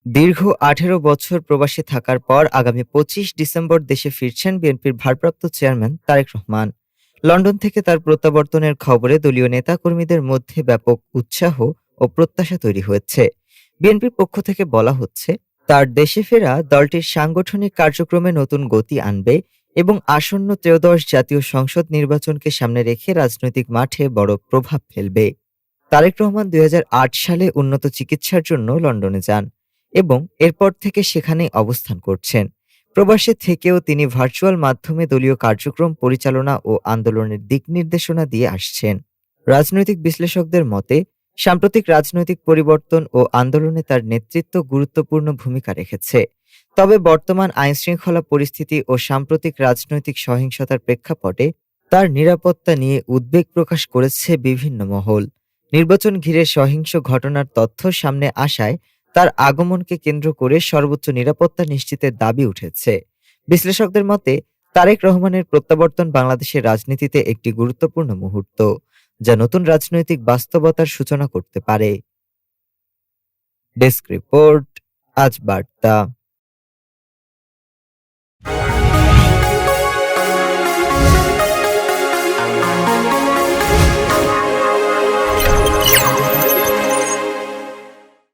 দীর্ঘ ১৮ বছর প্রবাসে থাকার পর আগামী ২৫ ডিসেম্বর দেশে ফিরছেন বিএনপির ভারপ্রাপ্ত চেয়ারম্যান তারেক রহমান। লন্ডন থেকে তার প্রত্যাবর্তনের খবরে দলীয় নেতাকর্মীদের মধ্যে ব্যাপক উৎসাহ ও প্রত্যাশা তৈরি হয়েছে। বিএনপির পক্ষ থেকে বলা হচ্ছে, তার দেশে ফেরা দলটির সাংগঠনিক কার্যক্রমে নতুন গতি আনবে এবং আসন্ন ত্রয়োদশ জাতীয় সংসদ নির্বাচনকে সামনে রেখে রাজনৈতিক মাঠে বড় প্রভাব ফেলবে। তারেক রহমান ২০০৮ সালে উন্নত চিকিৎসার জন্য লন্ডনে যান এবং এরপর থেকে সেখানেই অবস্থান করছেন। প্রবাসে থেকেও তিনি ভার্চুয়াল মাধ্যমে দলীয় কার্যক্রম পরিচালনা ও আন্দোলনের দিক নির্দেশনা দিয়ে আসছেন। রাজনৈতিক বিশ্লেষকদের মতে, সাম্প্রতিক রাজনৈতিক পরিবর্তন ও আন্দোলনে তার নেতৃত্ব গুরুত্বপূর্ণ ভূমিকা রেখেছে। তবে বর্তমান আইনশৃঙ্খলা পরিস্থিতি ও সাম্প্রতিক রাজনৈতিক সহিংসতার প্রেক্ষাপটে তার নিরাপত্তা নিয়ে উদ্বেগ প্রকাশ করেছে বিভিন্ন মহল। নির্বাচন ঘিরে সহিংস ঘটনার তথ্য সামনে আসায় তার আগমনকে কেন্দ্র করে সর্বোচ্চ নিরাপত্তা নিশ্চিতের দাবি উঠেছে। বিশ্লেষকদের মতে, তারেক রহমানের প্রত্যাবর্তন বাংলাদেশের রাজনীতিতে একটি গুরুত্বপূর্ণ মুহূর্ত, যা নতুন রাজনৈতিক বাস্তবতার সূচনা করতে পারে। ডেস্ক রিপোর্ট, আজ বার্তা।